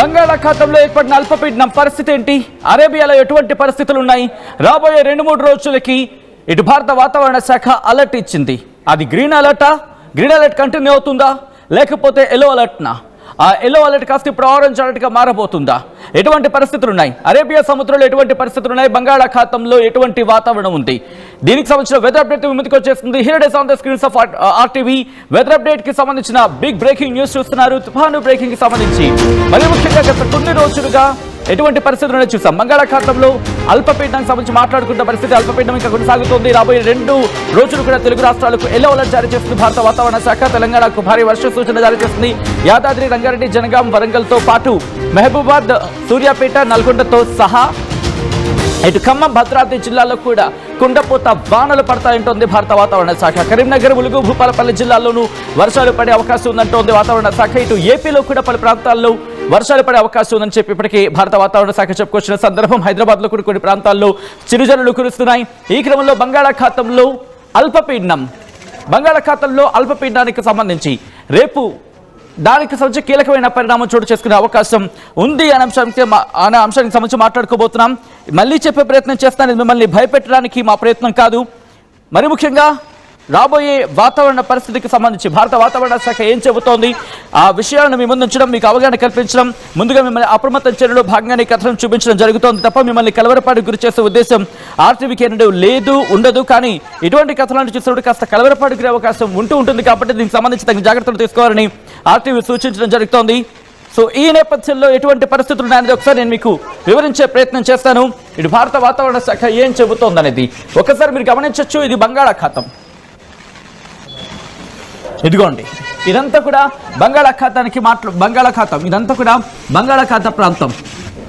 బంగాళాఖాతంలో ఏర్పడిన అల్పపీడనం పరిస్థితి ఏంటి? అరేబియాలో ఎటువంటి పరిస్థితులు ఉన్నాయి? రాబోయే 2-3 రోజులకి ఇటు భారత వాతావరణ శాఖ అలర్ట్ ఇచ్చింది. అది గ్రీన్ అలర్టా? గ్రీన్ అలర్ట్ కంటిన్యూ అవుతుందా లేకపోతే ఎల్లో అలర్ట్నా? ఆ ఎల్లో అలర్ట్ కాస్త ఇప్పుడు ఆరెంజ్ అలర్ట్గా మారబోతుందా? ఎటువంటి పరిస్థితులు ఉన్నాయి? అరేబియా సముద్రంలో ఎటువంటి పరిస్థితులు ఉన్నాయి? బంగాళాఖాతంలో ఎటువంటి వాతావరణం ఉంది? దీనికి సంబంధించిన వెదర్ అప్డేట్ ముందుకు వచ్చేస్తుంది. Here it is on the screens of RTV. Weather update కి సంబంధించిన బిగ్ బ్రేకింగ్ న్యూస్ చూస్తున్నారు. తుఫాను బ్రేకింగ్ కి సంబంధించి మరి ముఖ్యంగా గత కొన్ని రోజులుగా ఎటువంటి పరిస్థితులను చూసాం. బంగాళాఖాతంలో అల్పపీడనానికి సంబంధించి మాట్లాడుకున్న పరిస్థితి అల్పపీడనం ఇంకా కొనసాగుతోంది. రాబోయే 2 రోజులు కూడా తెలుగు రాష్ట్రాలకు ఎల్లో అలర్ట్ జారీ చేస్తుంది భారత వాతావరణ శాఖ. తెలంగాణకు భారీ వర్ష సూచన జారీ చేస్తుంది. యాదాద్రి, రంగారెడ్డి, జనగాం, వరంగల్తో పాటు మహబూబాద్, సూర్యాపేట, నల్గొండతో సహా ఇటు ఖమ్మం, భద్రాద్రి జిల్లాల్లో కూడా కుండపోత వానలు పడతాయంటోంది భారత వాతావరణ శాఖ. కరీంనగర్, ములుగు, భూపాలపల్లి జిల్లాల్లోనూ వర్షాలు పడే అవకాశం ఉందంటోంది వాతావరణ శాఖ. ఇటు ఏపీలో కూడా పలు ప్రాంతాల్లో వర్షాలు పడే అవకాశం ఉందని చెప్పి ఇప్పటికీ భారత వాతావరణ శాఖ చెప్పుకొచ్చిన సందర్భం. హైదరాబాద్లో కూడా కొన్ని ప్రాంతాల్లో చిరుజల్లులు కురుస్తున్నాయి. ఈ క్రమంలో బంగాళాఖాతంలో అల్పపీడనానికి సంబంధించి రేపు దానికి సంబంధించి కీలకమైన పరిణామం చోటు చేసుకునే అవకాశం ఉంది అనే అంశానికి సంబంధించి మాట్లాడుకోబోతున్నాం. మళ్ళీ చెప్పే ప్రయత్నం చేస్తాను, మిమ్మల్ని భయపెట్టడానికి మా ప్రయత్నం కాదు. మరి ముఖ్యంగా రాబోయే వాతావరణ పరిస్థితికి సంబంధించి భారత వాతావరణ శాఖ ఏం చెబుతోంది, ఆ విషయాలను మీ ముందు ఉంచడం, మీకు అవగాహన కల్పించడం, ముందుగా మిమ్మల్ని అప్రమత్తం చర్యలో భాగంగానే కథనం చూపించడం జరుగుతోంది తప్ప మిమ్మల్ని కలవరపాటుకు గురి చేసే ఉద్దేశం ఆర్టీవీకి లేదు, ఉండదు. కానీ ఇటువంటి కథనాలు చూసినప్పుడు కాస్త కలవరపాటుకు గురే అవకాశం ఉంటుంది కాబట్టి దీనికి సంబంధించి తగిన జాగ్రత్తలు తీసుకోవాలని ఆర్టీవీ సూచించడం జరుగుతోంది. సో ఈ నేపథ్యంలో ఎటువంటి పరిస్థితులు ఉన్నాయనేది ఒకసారి నేను మీకు వివరించే ప్రయత్నం చేస్తాను. ఇటు భారత వాతావరణ శాఖ ఏం చెబుతోంది అనేది ఒకసారి మీరు గమనించవచ్చు. ఇది బంగాళాఖాతం, ఇదిగోండి. ఇదంతా కూడా ఇదంతా కూడా బంగాళాఖాత ప్రాంతం.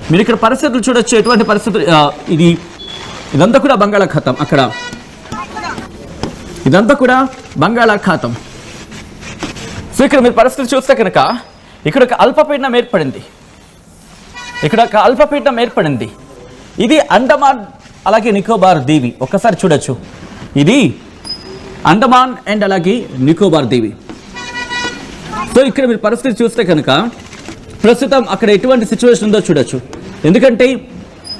మీరు ఇక్కడ పరిస్థితులు చూడొచ్చు, ఎటువంటి పరిస్థితులు. ఇదంతా కూడా బంగాళాఖాతం. అక్కడ ఇదంతా కూడా బంగాళాఖాతం. సో ఇక్కడ మీరు పరిస్థితి చూస్తే కనుక ఇక్కడ ఒక అల్పపీడనం ఏర్పడింది. ఇది అండమాన్ అలాగే నికోబార్ దీవి. ఒక్కసారి చూడొచ్చు, ఇది అండమాన్ అండ్ అలాగే నికోబార్ దీవి. సో ఇక్కడ మీరు పరిస్థితి చూస్తే కనుక ప్రస్తుతం అక్కడ ఎటువంటి సిచ్యువేషన్ ఉందో చూడొచ్చు. ఎందుకంటే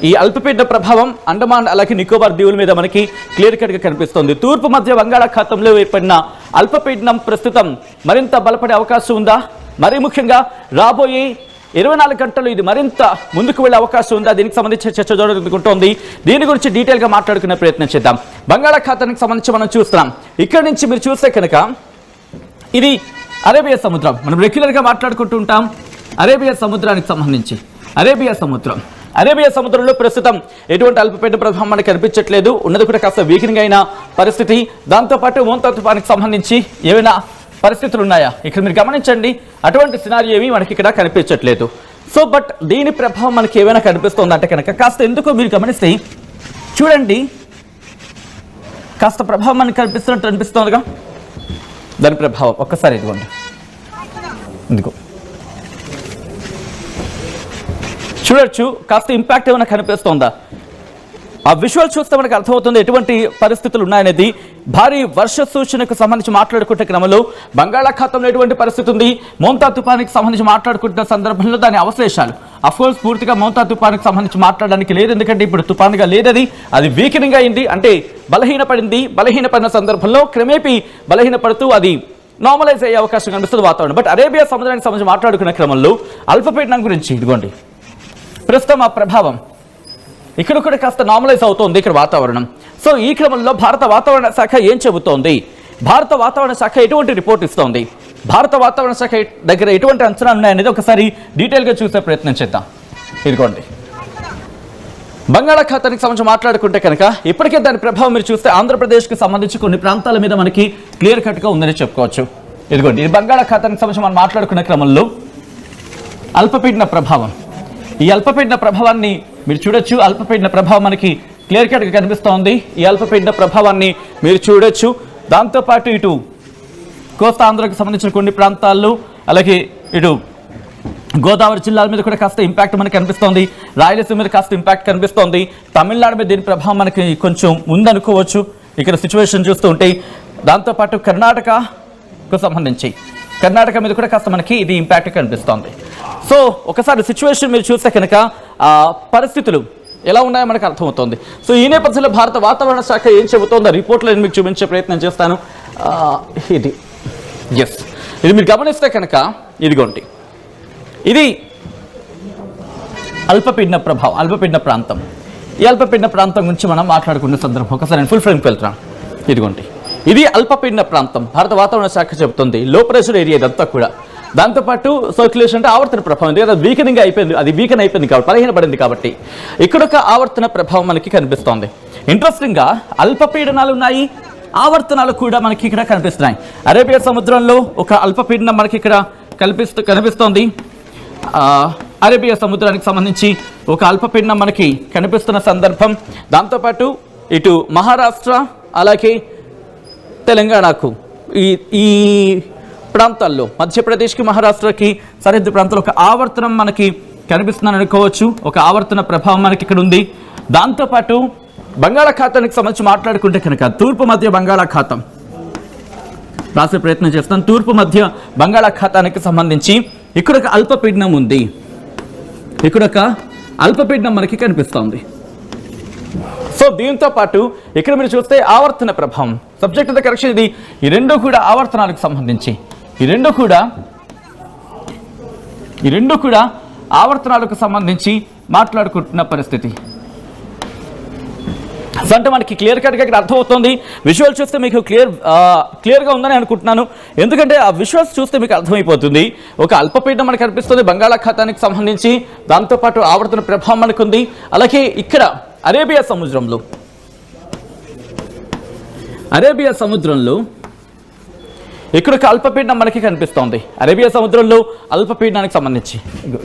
ఈ అల్పపీడన ప్రభావం అండమాన్ అలాగే నికోబార్ దీవుల మీద మనకి క్లియర్ కట్గా కనిపిస్తోంది. తూర్పు మధ్య బంగాళాఖాతంలో ఏర్పడిన అల్పపీడనం ప్రస్తుతం మరింత బలపడే అవకాశం ఉందా? మరీ ముఖ్యంగా రాబోయే 24 గంటలు ఇది మరింత ముందుకు వెళ్ళే అవకాశం ఉందా? దీనికి సంబంధించి చర్చ జరుగుతుంటోంది. దీని గురించి డీటెయిల్గా మాట్లాడుకునే ప్రయత్నం చేద్దాం. బంగాళాఖాతానికి సంబంధించి మనం చూస్తున్నాం. ఇక్కడ నుంచి మీరు చూస్తే కనుక ఇది అరేబియా సముద్రం. మనం రెగ్యులర్గా మాట్లాడుకుంటూ ఉంటాం అరేబియా సముద్రానికి సంబంధించి. అరేబియా సముద్రంలో ప్రస్తుతం ఎటువంటి అల్పపీడన ప్రభావం మనకు కనిపించట్లేదు. ఉన్నది కూడా కాస్త వీకెనింగ్ అయిన పరిస్థితి. దాంతోపాటు మోంతా తుఫానికి సంబంధించి ఏమైనా పరిస్థితులు ఉన్నాయా? ఇక్కడ మీరు గమనించండి, అటువంటి సినారియో ఏమీ మనకి ఇక్కడ కనిపించట్లేదు. సో బట్ దీని ప్రభావం మనకి ఏమైనా కనిపిస్తుందంటే కనుక కాస్త ఎందుకో మీరు గమనిస్తే చూడండి, కాస్త ప్రభావం మనకి కనిపిస్తున్నట్టు అనిపిస్తుందిగా. దాని ప్రభావం ఒక్కసారి ఇదిగోండి, ఇదిగో చూడొచ్చు. కాస్త ఇంపాక్ట్ ఏమైనా కనిపిస్తుందా? ఆ విజువల్ చూస్తే మనకు అర్థమవుతుంది ఎటువంటి పరిస్థితులు ఉన్నాయనేది. భారీ వర్ష సూచనకు సంబంధించి మాట్లాడుకుంటే క్రమంలో బంగాళాఖాతంలో ఎటువంటి పరిస్థితి ఉంది, మోంతా తుఫానికి సంబంధించి మాట్లాడుకుంటున్న సందర్భంలో దాని అవశేషాలు అఫ్కోర్స్ పూర్తిగా మోంతా తుఫానికి సంబంధించి మాట్లాడడానికి లేదు. ఎందుకంటే ఇప్పుడు తుఫాన్గా లేదు, అది వీకెనింగ్ అయింది. అంటే బలహీనపడిన సందర్భంలో క్రమేపీ బలహీనపడుతూ అది నార్మలైజ్ అయ్యే అవకాశం కనిపిస్తుంది వాతావరణం. బట్ అరేబియా సముద్రానికి సంబంధించి మాట్లాడుకునే క్రమంలో అల్పపీడనం గురించి ఇదిగోండి, ప్రస్తుతం ఆ ప్రభావం ఇక్కడ కూడా కాస్త నార్మలైజ్ అవుతోంది ఇక్కడ వాతావరణం. సో ఈ క్రమంలో భారత వాతావరణ శాఖ ఏం చెబుతోంది, భారత వాతావరణ శాఖ ఎటువంటి రిపోర్ట్ ఇస్తోంది, భారత వాతావరణ శాఖ దగ్గర ఎటువంటి అంచనాలు ఉన్నాయనేది ఒకసారి డీటెయిల్గా చూసే ప్రయత్నం చేద్దాం. ఇదిగోండి, బంగాళాఖాతానికి సంబంధించి మాట్లాడుకుంటే కనుక ఇప్పటికే దాని ప్రభావం మీరు చూస్తే ఆంధ్రప్రదేశ్కి సంబంధించి కొన్ని ప్రాంతాల మీద మనకి క్లియర్ కట్గా ఉందని చెప్పుకోవచ్చు. ఇదిగోండి, ఈ బంగాళాఖాతానికి సంబంధించి మనం మాట్లాడుకునే క్రమంలో అల్పపీడన ప్రభావం, ఈ అల్పపీడన ప్రభావాన్ని మీరు చూడొచ్చు. అల్పపీడన ప్రభావం మనకి క్లియర్ కట్గా కనిపిస్తోంది. ఈ అల్పపీడన ప్రభావాన్ని మీరు చూడొచ్చు. దాంతోపాటు ఇటు కోస్తా ఆంధ్రకు సంబంధించిన కొన్ని ప్రాంతాల్లో అలాగే ఇటు గోదావరి జిల్లాల మీద కూడా కాస్త ఇంపాక్ట్ మనకి కనిపిస్తోంది. రాయలసీమ మీద కాస్త ఇంపాక్ట్ కనిపిస్తోంది. తమిళనాడు మీద దీని ప్రభావం మనకి కొంచెం ఉందనుకోవచ్చు ఇక్కడ సిచ్యువేషన్ చూస్తూ ఉంటే. దాంతోపాటు కర్ణాటకకు సంబంధించి కర్ణాటక మీద కూడా కాస్త మనకి ఇది ఇంపాక్ట్ కనిపిస్తోంది. సో ఒకసారి సిచ్యువేషన్ మీరు చూస్తే కనుక పరిస్థితులు ఎలా ఉన్నాయో మనకు అర్థమవుతుంది. సో ఈ నేపథ్యంలో భారత వాతావరణ శాఖ ఏం చెబుతోందో రిపోర్ట్లో నేను మీకు చూపించే ప్రయత్నం చేస్తాను. ఇది మీరు గమనిస్తే కనుక ఇదిగోండి, ఇది అల్పపీడన ప్రభావం, అల్పపీడన ప్రాంతం. ఈ అల్పపీడన ప్రాంతం గురించి మనం మాట్లాడుకునే సందర్భం ఒకసారి నేను ఫుల్ ఫ్రేమ్కి వెళ్తున్నాను. ఇదిగోండి, ఇది అల్పపీడన ప్రాంతం. భారత వాతావరణ శాఖ చెబుతుంది లో ప్రెషర్ ఏరియా ఇదంతా కూడా. దాంతోపాటు సర్క్యులేషన్ అంటే ఆవర్తన ప్రభావం, అది వీకెనింగ్ అయిపోయింది, అది వీకెన్ అయిపోయింది కాబట్టి బలహీనపడింది కాబట్టి ఇక్కడ ఒక ఆవర్తన ప్రభావం మనకి కనిపిస్తోంది. ఇంట్రెస్టింగ్గా అల్పపీడనాలు ఉన్నాయి, ఆవర్తనాలు కూడా మనకి ఇక్కడ కనిపిస్తున్నాయి. అరేబియా సముద్రంలో ఒక అల్పపీడనం మనకి ఇక్కడ కనిపిస్తోంది. అరేబియా సముద్రానికి సంబంధించి ఒక అల్పపీడనం మనకి కనిపిస్తున్న సందర్భం. దాంతోపాటు ఇటు మహారాష్ట్ర అలాగే తెలంగాణకు ఈ ప్రాంతాల్లో, మధ్యప్రదేశ్కి మహారాష్ట్రకి సరిహద్దు ప్రాంతాల్లో ఒక ఆవర్తనం మనకి కనిపిస్తుందని అనుకోవచ్చు. ఒక ఆవర్తన ప్రభావం మనకి ఇక్కడ ఉంది. దాంతోపాటు బంగాళాఖాతానికి సంబంధించి మాట్లాడుకుంటే కనుక తూర్పు మధ్య బంగాళాఖాతం రాసే ప్రయత్నం చేస్తాం. తూర్పు మధ్య బంగాళాఖాతానికి సంబంధించి ఇక్కడ ఒక అల్పపీడనం ఉంది, ఇక్కడ ఒక అల్పపీడనం మనకి కనిపిస్తోంది. సో దీంతో పాటు ఇక్కడ మీరు చూస్తే ఆవర్తన ప్రభావం, సబ్జెక్ట్ ఆఫ్ ద కరెక్షన్ ఇది. ఈ రెండు కూడా ఆవర్తనాలకు సంబంధించి, ఈ రెండు కూడా ఆవర్తనాలకు సంబంధించి మాట్లాడుకుంటున్న పరిస్థితి. అంటే మనకి క్లియర్ కట్గా ఇక్కడ అర్థమవుతుంది. విజువల్ చూస్తే మీకు క్లియర్గా ఉందని అనుకుంటున్నాను. ఎందుకంటే ఆ విజువల్స్ చూస్తే మీకు అర్థమైపోతుంది. ఒక అల్పపీడనం మనకు కనిపిస్తుంది బంగాళాఖాతానికి సంబంధించి, దాంతోపాటు ఆవర్తన ప్రభావం మనకు ఉంది. అలాగే ఇక్కడ అరేబియా సముద్రంలో ఇక్కడ ఒక అల్పపీడనం మనకి కనిపిస్తోంది. అరేబియా సముద్రంలో అల్పపీడనానికి సంబంధించి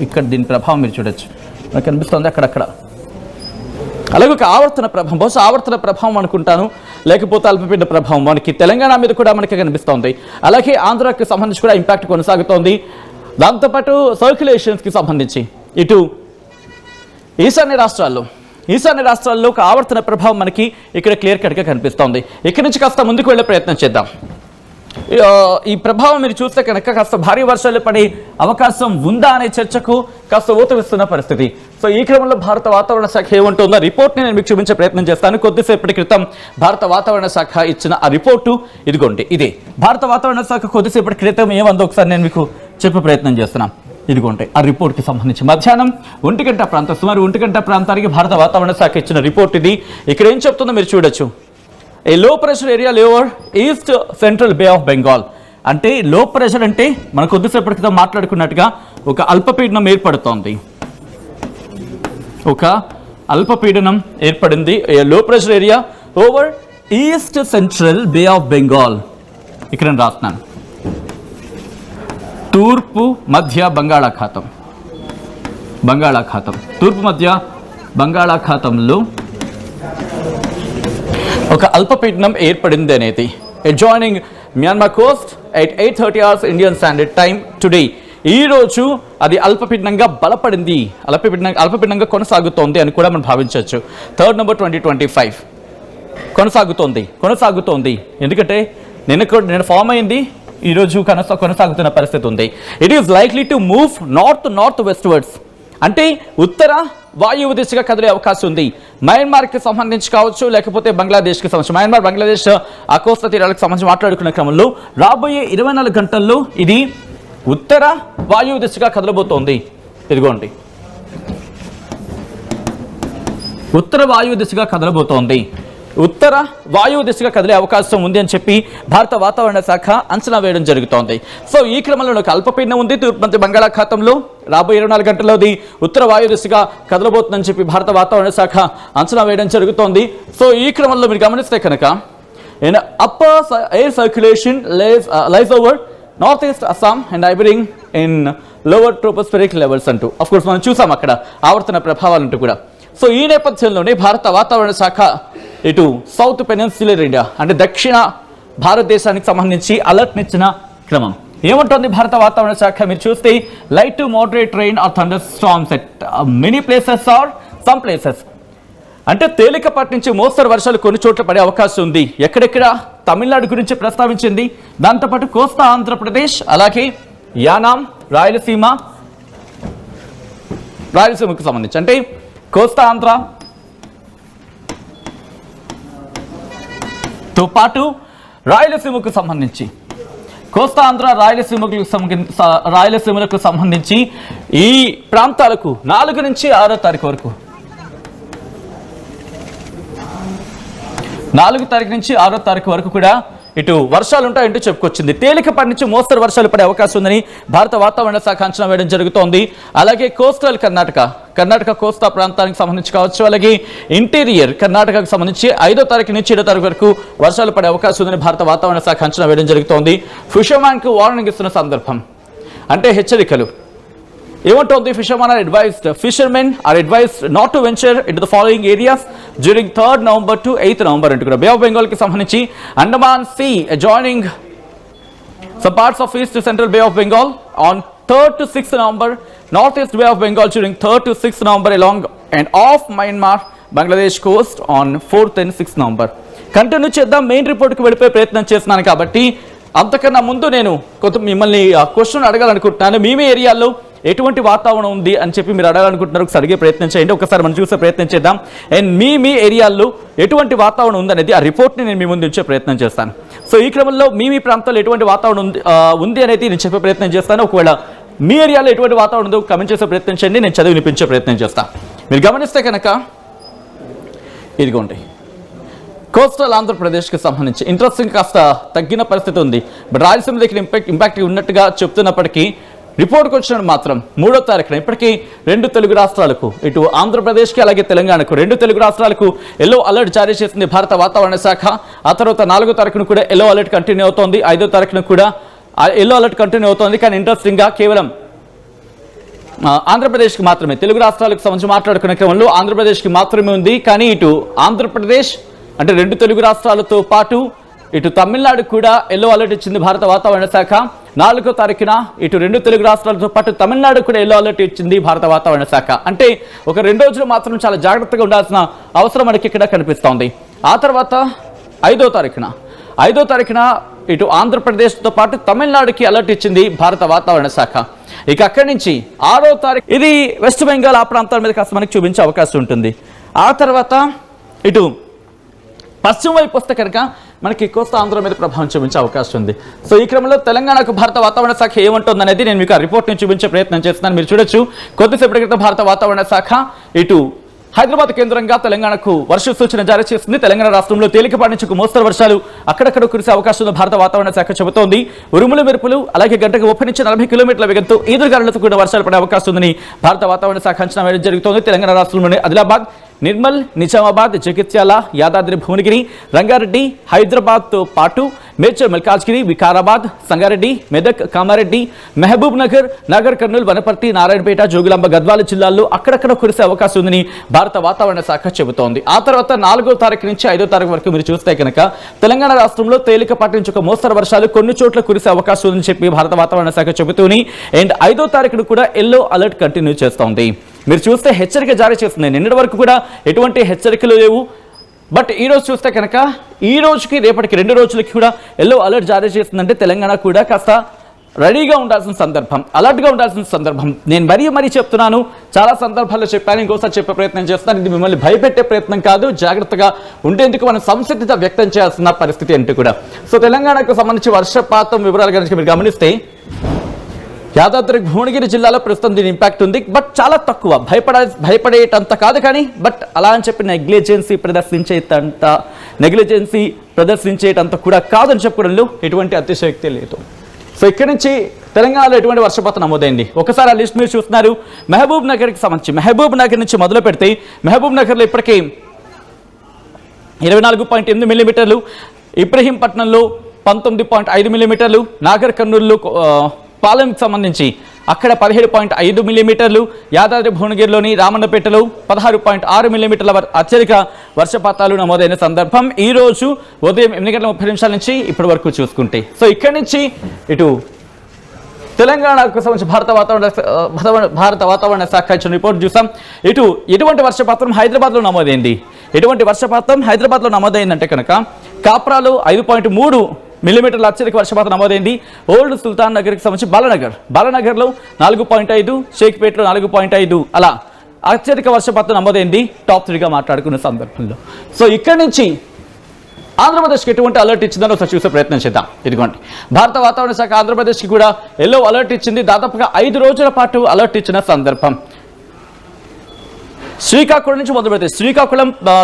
ఇక్కడ దీని ప్రభావం మీరు చూడొచ్చు, మనకు కనిపిస్తోంది అక్కడక్కడ. అలాగే ఒక ఆవర్తన ప్రభావం, బహుశా ఆవర్తన ప్రభావం అనుకుంటాను, లేకపోతే అల్పపీడన ప్రభావం మనకి తెలంగాణ మీద కూడా మనకి కనిపిస్తోంది. అలాగే ఆంధ్రాకి సంబంధించి కూడా ఇంపాక్ట్ కొనసాగుతోంది. దాంతోపాటు సర్క్యులేషన్స్కి సంబంధించి ఇటు ఈశాన్య రాష్ట్రాల్లో ఒక ఆవర్తన ప్రభావం మనకి ఇక్కడ క్లియర్ కట్గా కనిపిస్తోంది. ఇక్కడి నుంచి కాస్త ముందుకు వెళ్ళే ప్రయత్నం చేద్దాం. ఈ ప్రభావం మీరు చూస్తే కనుక కాస్త భారీ వర్షాలు పడే అవకాశం ఉందా అనే చర్చకు కాస్త ఊతమిస్తున్న పరిస్థితి. సో ఈ క్రమంలో భారత వాతావరణ శాఖ ఏమంటుందో రిపోర్ట్ని నేను మీకు చూపించే ప్రయత్నం చేస్తాను. కొద్దిసేపటి క్రితం భారత వాతావరణ శాఖ ఇచ్చిన ఆ రిపోర్టు ఇదిగోండి, ఇదే భారత వాతావరణ శాఖ కొద్దిసేపటి క్రితం ఏమందో ఒకసారి నేను మీకు చెప్పే ప్రయత్నం చేస్తున్నాను. ఇదిగోండి ఆ రిపోర్ట్కి సంబంధించి మధ్యాహ్నం 1 గంట ప్రాంతం, సుమారు 1 గంట ప్రాంతానికి భారత వాతావరణ శాఖ ఇచ్చిన రిపోర్ట్ ఇది. ఇక్కడ ఏం చెప్తుందో మీరు చూడొచ్చు. A low pressure area over east central bay of Bengal. అంటే లో ప్రెషర్ అంటే మనం కొద్దిసేపటి క్రితం మాట్లాడుకున్నట్టుగా ఒక అల్పపీడనం ఏర్పడుతోంది, ఒక అల్పపీడనం ఏర్పడింది. A low pressure area over east central bay of Bengal. ఇక్కడ నేను రాస్తున్నాను తూర్పు మధ్య బంగాళాఖాతం, తూర్పు మధ్య బంగాళాఖాతంలో ఒక అల్పపీడనం ఏర్పడింది అనేది. Adjoining Myanmar Coast at 8:30 hours Indian standard time today. ఈ రోజు అది అల్పపీడనంగా బలపడింది, అల్పపీడనంగా కొనసాగుతోంది అని కూడా మనం భావించవచ్చు. 3rd November 2025 కొనసాగుతోంది. ఎందుకంటే నిన్న ఫామ్ అయింది, ఈరోజు కొనసాగుతున్న పరిస్థితి ఉంది. It is likely to move north westwards. అంటే ఉత్తర వాయువు దిశగా కదిలే అవకాశం ఉంది. మయన్మార్కి సంబంధించి కావచ్చు, లేకపోతే బంగ్లాదేశ్కి సంబంధించి, మయన్మార్ బంగ్లాదేశ్ ఆ కోస్తా తీరాలకు సంబంధించి మాట్లాడుకునే క్రమంలో రాబోయే 24 గంటల్లో ఇది ఉత్తర వాయువు దిశగా కదలబోతోంది. ఇదిగోండి, ఉత్తర వాయువు దిశగా కదిలే అవకాశం ఉంది అని చెప్పి భారత వాతావరణ శాఖ అంచనా వేయడం జరుగుతోంది. సో ఈ క్రమంలో ఒక అల్పపీడనం ఉంది తూర్పు మధ్య బంగాళాఖాతంలో. రాబోయే 24 గంటల్లో అది ఉత్తర వాయు దిశగా కదలబోతుందని చెప్పి భారత వాతావరణ శాఖ అంచనా వేయడం జరుగుతోంది. సో ఈ క్రమంలో మీరు గమనిస్తే కనుక upper air circulation lies over north east Assam and neighbouring in lower tropospheric levels అంటూ అఫ్కోర్స్ మనం చూసాం అక్కడ ఆవర్తన ప్రభావాలంటూ కూడా. సో ఈ నేపథ్యంలోనే భారత వాతావరణ శాఖ ఇటు సౌత్ పెనిన్సులర్ ఇండియా అంటే దక్షిణ భారతదేశానికి సంబంధించి అలర్ట్నిచ్చిన క్రమం ఏమంటుంది భారత వాతావరణ శాఖ? మీరు చూస్తే light to moderate rain or thunderstorms at many places or some places. అంటే తేలికపాటి నుంచి మోస్తరు వర్షాలు కొన్ని చోట్ల పడే అవకాశం ఉంది. ఎక్కడెక్కడ తమిళనాడు గురించి ప్రస్తావించింది. దాంతోపాటు కోస్తా ఆంధ్రప్రదేశ్, అలాగే యానాం, రాయలసీమకు సంబంధించి, అంటే కోస్తా ఆంధ్రతో పాటు రాయలసీమకు సంబంధించి, కోస్తా ఆంధ్ర రాయలసీమలకు సంబంధించి ఈ ప్రాంతాలకు 4 నుంచి 6వ తారీఖు వరకు, 4 తారీఖు నుంచి 6వ తారీఖు వరకు కూడా ఇటు వర్షాలు ఉంటాయంటూ చెప్పుకొచ్చింది. తేలికపాటి నుంచి మోస్తరు వర్షాలు పడే అవకాశం ఉందని భారత వాతావరణ శాఖ అంచనా వేయడం జరుగుతోంది. అలాగే కోస్టల్ కర్ణాటక కోస్తా ప్రాంతానికి సంబంధించి కావచ్చు, అలాగే ఇంటీరియర్ కర్ణాటకకు సంబంధించి 5వ తారీఖు నుంచి 7వ తారీఖు వరకు వర్షాలు పడే అవకాశం ఉందని భారత వాతావరణ శాఖ అంచనా వేయడం జరుగుతోంది. ఫిషర్మ్యాన్కు వార్నింగ్ ఇస్తున్న సందర్భం, అంటే హెచ్చరికలు ఏమంటోంది? Fishermen are advised not to venture into the following areas during 3rd November to 8th November అంటూ కూడా బే ఆఫ్ బెంగాల్ కి సంబంధించి Andaman sea adjoining some parts of east to central Bay of Bengal on 3rd to 6th November, northeast Bay of Bengal during 3rd to 6th November along and off Myanmar Bangladesh coast on 4th and 6th November. Continue చేద్దాం. Main రిపోర్ట్కి వెళ్ళిపోయే ప్రయత్నం చేస్తున్నాను కాబట్టి అంతకన్నా ముందు నేను కొంత మిమ్మల్ని క్వశ్చన్ అడగాలనుకుంటున్నాను. మీ ఏరియాలో ఎటువంటి వాతావరణం ఉంది అని చెప్పి మీరు అడగాలనుకుంటున్నారు. ఒకసారి అడిగే ప్రయత్నం చేయండి, ఒకసారి మనం చూసే ప్రయత్నం చేద్దాం. అండ్ మీ ఏరియాల్లో ఎటువంటి వాతావరణం ఉందనేది ఆ రిపోర్ట్ని నేను మీ ముందు ఉంచే ప్రయత్నం చేస్తాను. సో ఈ క్రమంలో మీ ప్రాంతాల్లో ఎటువంటి వాతావరణం ఉంది అనేది నేను చెప్పే ప్రయత్నం చేస్తాను. ఒకవేళ మీ ఏరియాలో ఎటువంటి వాతావరణం ఉందో కమెంట్ చేసే ప్రయత్నం చేయండి, నేను చదివి వినిపించే ప్రయత్నం చేస్తాను. మీరు గమనిస్తే కనుక ఇదిగోండి, కోస్టల్ ఆంధ్రప్రదేశ్కి సంబంధించి ఇంట్రెస్టింగ్ కాస్త తగ్గిన పరిస్థితి ఉంది. బట్ రాయలసీమ దగ్గర ఇంపాక్ట్ ఉన్నట్టుగా చెప్తున్నప్పటికీ రిపోర్ట్కి వచ్చిన మాత్రం 3వ తారీఖున ఇప్పటికీ 2 తెలుగు రాష్ట్రాలకు, ఇటు ఆంధ్రప్రదేశ్కి అలాగే తెలంగాణకు 2 తెలుగు రాష్ట్రాలకు ఎల్లో అలర్ట్ జారీ చేసింది భారత వాతావరణ శాఖ. ఆ తర్వాత 4వ తారీఖున కూడా ఎల్లో అలర్ట్ కంటిన్యూ అవుతోంది. 5వ తారీఖున కూడా ఎల్లో అలర్ట్ కంటిన్యూ అవుతోంది. కానీ ఇంట్రెస్టింగ్గా కేవలం ఆంధ్రప్రదేశ్కి మాత్రమే, తెలుగు రాష్ట్రాలకు సంబంధించి మాట్లాడుకునే క్రమంలో ఆంధ్రప్రదేశ్కి మాత్రమే ఉంది. కానీ ఇటు ఆంధ్రప్రదేశ్ అంటే 2 తెలుగు రాష్ట్రాలతో పాటు ఇటు తమిళనాడు కూడా ఎల్లో అలర్ట్ ఇచ్చింది భారత వాతావరణ శాఖ. 4వ తారీఖున ఇటు 2 తెలుగు రాష్ట్రాలతో పాటు తమిళనాడు కూడా ఎల్లో అలర్ట్ ఇచ్చింది భారత వాతావరణ శాఖ. అంటే ఒక 2 రోజులు మాత్రం చాలా జాగ్రత్తగా ఉండాల్సిన అవసరం మనకి ఇక్కడ కనిపిస్తోంది. ఆ తర్వాత 5వ తారీఖున ఇటు ఆంధ్రప్రదేశ్తో పాటు తమిళనాడుకి అలర్ట్ ఇచ్చింది భారత వాతావరణ శాఖ. ఇక అక్కడి నుంచి 6వ తారీఖు ఇది వెస్ట్ బెంగాల్ ఆ ప్రాంతాల మీద కాస్త మనకి చూపించే అవకాశం ఉంటుంది. ఆ తర్వాత ఇటు పశ్చిమ వైపు వస్తే కనుక మనకి కోస్తా ఆంధ్ర మీద ప్రభావం చూపించే అవకాశం ఉంది. సో ఈ క్రమంలో తెలంగాణకు భారత వాతావరణ శాఖ ఏమంటుంది అనేది నేను మీకు ఆ రిపోర్ట్ని చూపించే ప్రయత్నం చేస్తున్నాను. మీరు చూడొచ్చు, కొద్దిసేపటి క్రితం భారత వాతావరణ శాఖ ఇటు హైదరాబాద్ కేంద్రంగా తెలంగాణకు వర్ష సూచన జారీ చేస్తుంది. తెలంగాణ రాష్ట్రంలో తేలికపాటి నుంచి మోస్తరు వర్షాలు అక్కడక్కడ కురిసే అవకాశం ఉందని భారత వాతావరణ శాఖ చెబుతోంది. ఉరుములు మెరుపులు అలాగే గంటకు 30 నుంచి 40 కిలోమీటర్ల వేగంతో ఈదురుగాలులతో కూడా వర్షాలు పడే అవకాశం ఉందని భారత వాతావరణ శాఖ అంచనా వేయడం జరుగుతోంది. తెలంగాణ రాష్ట్రంలోని ఆదిలాబాద్, నిర్మల్, నిజామాబాద్, జగిత్యాల, యాదాద్రి భువనగిరి, రంగారెడ్డి, హైదరాబాద్తో పాటు మేడ్చల్, మల్కాజ్గిరి, వికారాబాద్, సంగారెడ్డి, మెదక్, కామారెడ్డి, మహబూబ్ నగర్, నాగర్ కర్నూలు, వనపర్తి, నారాయణపేట, జోగులాంబ, గద్వాల జిల్లాల్లో అక్కడక్కడ కురిసే అవకాశం ఉందని భారత వాతావరణ శాఖ చెబుతోంది. ఆ తర్వాత 4వ తారీఖు నుంచి 5వ తారీఖు వరకు మీరు చూస్తే కనుక తెలంగాణ రాష్ట్రంలో తేలికపాటి నుంచి ఒక మోస్తరు వర్షాలు కొన్ని చోట్ల కురిసే అవకాశం ఉందని చెప్పి భారత వాతావరణ శాఖ చెబుతూని అండ్ 5వ తారీఖును కూడా ఎల్లో అలర్ట్ కంటిన్యూ చేస్తోంది. మీరు చూస్తే హెచ్చరిక జారీ చేస్తుంది. నిన్నటి వరకు కూడా ఎటువంటి హెచ్చరికలు లేవు. బట్ ఈ రోజు చూస్తే కనుక ఈ రోజుకి రేపటికి 2 రోజులకి కూడా ఎల్లో అలర్ట్ జారీ చేస్తుందంటే తెలంగాణ కూడా కాస్త రెడీగా ఉండాల్సిన సందర్భం, అలర్ట్గా ఉండాల్సిన సందర్భం. నేను మరీ చెప్తున్నాను, చాలా సందర్భాల్లో చెప్పాను, ఇంకోసారి చెప్పే ప్రయత్నం చేస్తాను. ఇది మిమ్మల్ని భయపెట్టే ప్రయత్నం కాదు, జాగ్రత్తగా ఉండేందుకు మనం సంసిద్ధత వ్యక్తం చేయాల్సిన పరిస్థితి అంటూ కూడా. సో తెలంగాణకు సంబంధించి వర్షపాతం వివరాలు కనుక మీరు గమనిస్తే యాదాద్రి భువనగిరి జిల్లాలో ప్రస్తుతం దీని ఇంపాక్ట్ ఉంది. బట్ చాలా తక్కువ, భయపడేటంత కాదు. కానీ బట్ అలా అని చెప్పి నెగ్లిజెన్సీ ప్రదర్శించేటంత కూడా కాదని చెప్పుకోవడంలో ఎటువంటి అతిశయోక్తి లేదు. సో ఇక్కడి నుంచి తెలంగాణలో ఎటువంటి వర్షపాతం నమోదైంది ఒకసారి ఆ లిస్ట్ మీరు చూస్తున్నారు. మహబూబ్ నగర్కి సంబంధించి మహబూబ్ నగర్ నుంచి మొదలు పెడితే మహబూబ్ నగర్లో ఇప్పటికే 24.8 మిల్లీమీటర్లు, ఇబ్రహీంపట్నంలో 19.5 మిల్లీమీటర్లు, నాగర్ కర్నూలులో పాలెంకి సంబంధించి అక్కడ 17.5 మిల్లీమీటర్లు, యాదాద్రి భువనగిరిలోని రామన్నపేటలో 16.6 మిల్లీమీటర్ల అత్యధిక వర్షపాతాలు నమోదైన సందర్భం ఈ రోజు ఉదయం 8 గంటల 30 నిమిషాల నుంచి ఇప్పటి వరకు చూసుకుంటే. సో ఇక్కడి నుంచి ఇటు తెలంగాణకు సంబంధించి భారత వాతావరణ శాఖ ఇచ్చిన రిపోర్ట్ చూసాం. ఎటువంటి వర్షపాతం హైదరాబాద్లో నమోదైంది. ఎటువంటి వర్షపాతం హైదరాబాద్లో నమోదైందంటే కనుక కాప్రాలో 5.3 మిల్లీమీటర్ల అత్యధిక వర్షపాతం నమోదైంది. ఓల్డ్ సుల్తాన్ నగర్కి సంబంధించి బాలానగర్లో 4.5, షేక్పేట్లో 4.5 అలా అత్యధిక వర్షపాతం నమోదైంది. టాప్ 3గా మాట్లాడుకున్న సందర్భంలో. సో ఇక్కడి నుంచి ఆంధ్రప్రదేశ్కి ఎటువంటి అలర్ట్ ఇచ్చిందని ఒకసారి చూసే ప్రయత్నం చేద్దాం. ఇదిగోండి, భారత వాతావరణ శాఖ ఆంధ్రప్రదేశ్కి కూడా ఎల్లో అలర్ట్ ఇచ్చింది. దాదాపుగా 5 రోజుల పాటు అలర్ట్ ఇచ్చిన సందర్భం. శ్రీకాకుళం నుంచి మొదలు పెడితే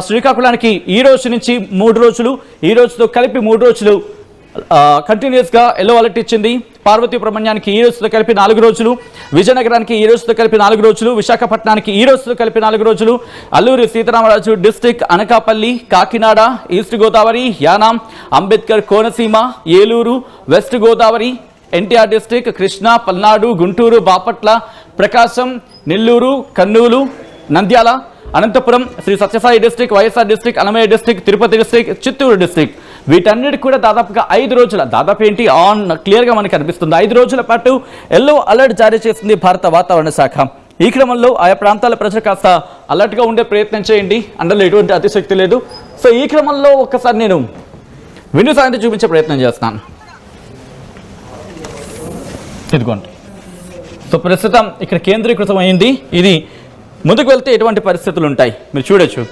శ్రీకాకుళానికి ఈ రోజు నుంచి 3 రోజులు, ఈ రోజుతో కలిపి 3 రోజులు కంటిన్యూస్గా ఎల్లో అలర్ట్ ఇచ్చింది. పార్వతీపురమణ్యానికి ఈ రోజుతో కలిపి 4 రోజులు, విజయనగరానికి ఈ రోజుతో కలిపి 4 రోజులు, విశాఖపట్నానికి ఈ రోజుతో కలిపి 4 రోజులు, Alluri Sitarama Raju district, Anakapalli, Kakinada, east Godavari, Yanam, Ambedkar Konaseema, Eluru, west Godavari, NTR district, Krishna, Palnadu, Guntur, Bapatla, Prakasam, Nellore, Kurnool, Nandyal, Anantapur, Sri Sathya Sai district, YSR district, Annamayya district, Tirupati district, Chittoor district, వీటన్నిటికి కూడా దాదాపుగా 5 రోజుల క్లియర్గా మనకు కనిపిస్తుంది. 5 రోజుల పాటు ఎల్లో అలర్ట్ జారీ చేసింది భారత వాతావరణ శాఖ. ఈ క్రమంలో ఆయా ప్రాంతాల ప్రజలు కాస్త అలర్ట్గా ఉండే ప్రయత్నం చేయండి. అందులో ఎటువంటి అతిశక్తి లేదు. సో ఈ క్రమంలో ఒక్కసారి నేను విండో సాయంత్రం చూపించే ప్రయత్నం చేస్తాను. ఇదిగోండి, సో ప్రస్తుతం ఇక్కడ కేంద్రీకృతం అయింది. ఇది ముందుకు వెళ్తే ఎటువంటి పరిస్థితులు ఉంటాయి మీరు చూడొచ్చు.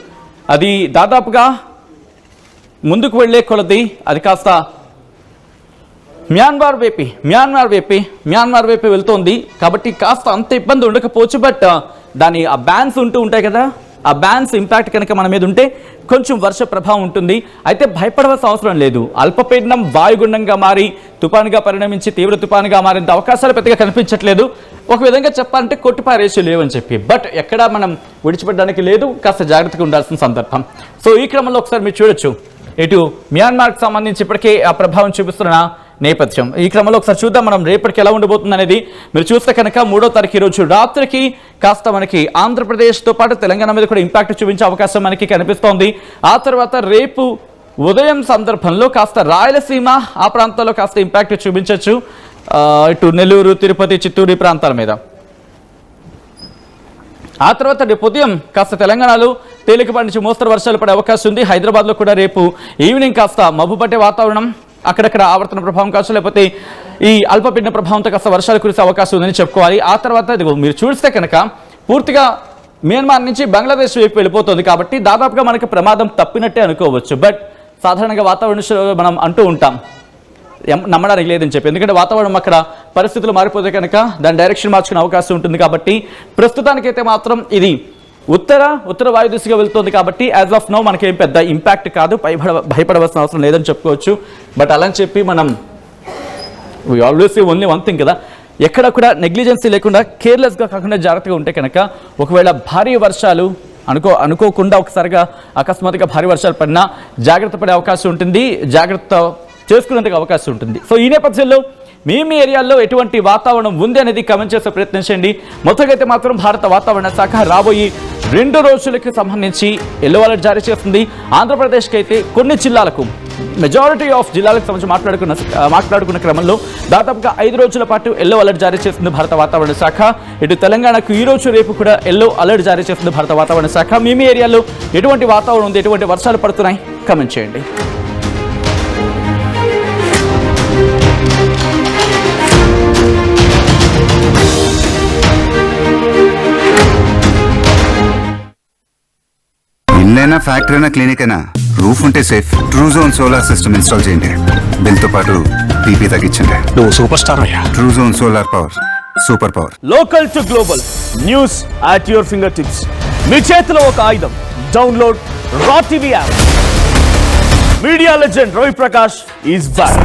అది దాదాపుగా ముందుకు వెళ్ళే కొలది అది కాస్త మ్యాన్మార్ వైపు వెళ్తోంది. కాబట్టి కాస్త అంత ఇబ్బంది ఉండకపోవచ్చు. బట్ దాని ఆ బ్యాన్స్ ఉంటాయి కదా, ఆ బ్యాన్స్ ఇంపాక్ట్ కనుక మన మీద ఉంటే కొంచెం వర్ష ప్రభావం ఉంటుంది. అయితే భయపడవలసిన అవసరం లేదు. అల్పపీడనం వాయుగుండంగా మారి తుపానుగా పరిణమించి తీవ్ర తుపానుగా మారేంత అవకాశాలు పెద్దగా కనిపించట్లేదు. ఒక విధంగా చెప్పాలంటే కొట్టిపారేసి లేవని చెప్పి. బట్ ఎక్కడా మనం విడిచిపెట్టడానికి లేదు. కాస్త జాగ్రత్తగా ఉండాల్సిన సందర్భం. సో ఈ క్రమంలో ఒకసారి మీరు చూడొచ్చు, ఇటు మియాన్మార్కి సంబంధించి ఇప్పటికే ఆ ప్రభావం చూపిస్తున్న నేపథ్యం. ఈ క్రమంలో ఒకసారి చూద్దాం మనం రేపటికి ఎలా ఉండబోతుంది అనేది. మీరు చూస్తే కనుక 3వ తారీఖు రోజు రాత్రికి కాస్త మనకి ఆంధ్రప్రదేశ్తో పాటు తెలంగాణ మీద కూడా ఇంపాక్ట్ చూపించే అవకాశం మనకి కనిపిస్తోంది. ఆ తర్వాత రేపు ఉదయం సందర్భంలో కాస్త రాయలసీమ ఆ ప్రాంతాల్లో కాస్త ఇంపాక్ట్ చూపించవచ్చు. ఇటు నెల్లూరు, తిరుపతి, చిత్తూరు ఈ ప్రాంతాల మీద. ఆ తర్వాత రేపు ఉదయం కాస్త తెలంగాణలో తేలికపాటి నుంచి మోస్తరు వర్షాలు పడే అవకాశం ఉంది. హైదరాబాద్లో కూడా రేపు ఈవినింగ్ కాస్త మబ్బు పట్టే వాతావరణం, అక్కడక్కడ ఆవర్తన ప్రభావం కావచ్చు, లేకపోతే ఈ అల్పపీడన ప్రభావంతో కాస్త వర్షాలు కురిసే అవకాశం ఉందని చెప్పుకోవాలి. ఆ తర్వాత మీరు చూస్తే కనుక పూర్తిగా మియాన్మార్ నుంచి బంగ్లాదేశ్ వైపు వెళ్ళిపోతుంది. కాబట్టి దాదాపుగా మనకు ప్రమాదం తప్పినట్టే అనుకోవచ్చు. బట్ సాధారణంగా వాతావరణ మనం అంటూ ఉంటాం, నమ్మడానికి లేదని చెప్పి. ఎందుకంటే వాతావరణం అక్కడ పరిస్థితులు మారిపోతే కనుక దాని డైరెక్షన్ మార్చుకునే అవకాశం ఉంటుంది. కాబట్టి ప్రస్తుతానికైతే మాత్రం ఇది ఉత్తర వాయు దిశగా వెళ్తుంది. కాబట్టి యాజ్ ఆఫ్ నౌ మనకేం పెద్ద ఇంపాక్ట్ కాదు, భయపడవలసిన అవసరం లేదని చెప్పుకోవచ్చు. బట్ అలా అని చెప్పి మనం we always only one thing కదా, ఎక్కడ కూడా నెగ్లిజెన్సీ లేకుండా కేర్లెస్గా కాకుండా జాగ్రత్తగా ఉంటే కనుక ఒకవేళ భారీ వర్షాలు అనుకోకుండా ఒకసారిగా అకస్మాత్తుగా భారీ వర్షాలు పడినా జాగ్రత్త పడే అవకాశం ఉంటుంది, జాగ్రత్త చేసుకునేందుకు అవకాశం ఉంటుంది. సో ఈ నేపథ్యంలో మీ ఏరియాల్లో ఎటువంటి వాతావరణం ఉంది అనేది కమెంట్ చేసే ప్రయత్నం చేయండి. మొత్తంగా అయితే మాత్రం భారత వాతావరణ శాఖ రాబోయే 2 రోజులకి సంబంధించి ఎల్లో అలర్ట్ జారీ చేస్తుంది. ఆంధ్రప్రదేశ్కి అయితే కొన్ని జిల్లాలకు, మెజారిటీ ఆఫ్ జిల్లాలకు సంబంధించి మాట్లాడుకున్న క్రమంలో దాదాపుగా 5 రోజుల పాటు ఎల్లో అలర్ట్ జారీ చేస్తుంది భారత వాతావరణ శాఖ. ఇటు తెలంగాణకు ఈ రోజు రేపు కూడా ఎల్లో అలర్ట్ జారీ చేస్తుంది భారత వాతావరణ శాఖ. మీ ఏరియాలో ఎటువంటి వాతావరణం ఉంది, ఎటువంటి వర్షాలు పడుతున్నాయి కమెంట్ చేయండి. ఇల్లైనా ఫ్యాక్టరీ అయినా క్లినిక్ అయినా రూఫ్ ఉంటే safe. Truzon solar system install చేయండి. బిల్ తో పాటు పీపీ తగ్గించండి. నువ్వు సూపర్ స్టార్ అయ్యా. Truzon solar power, super power. Local to global news at your finger tips. మీ చేతిలో ఒక ఆయుధం. డౌన్లోడ్ రా TV app. Media legend Ravi Prakash is back.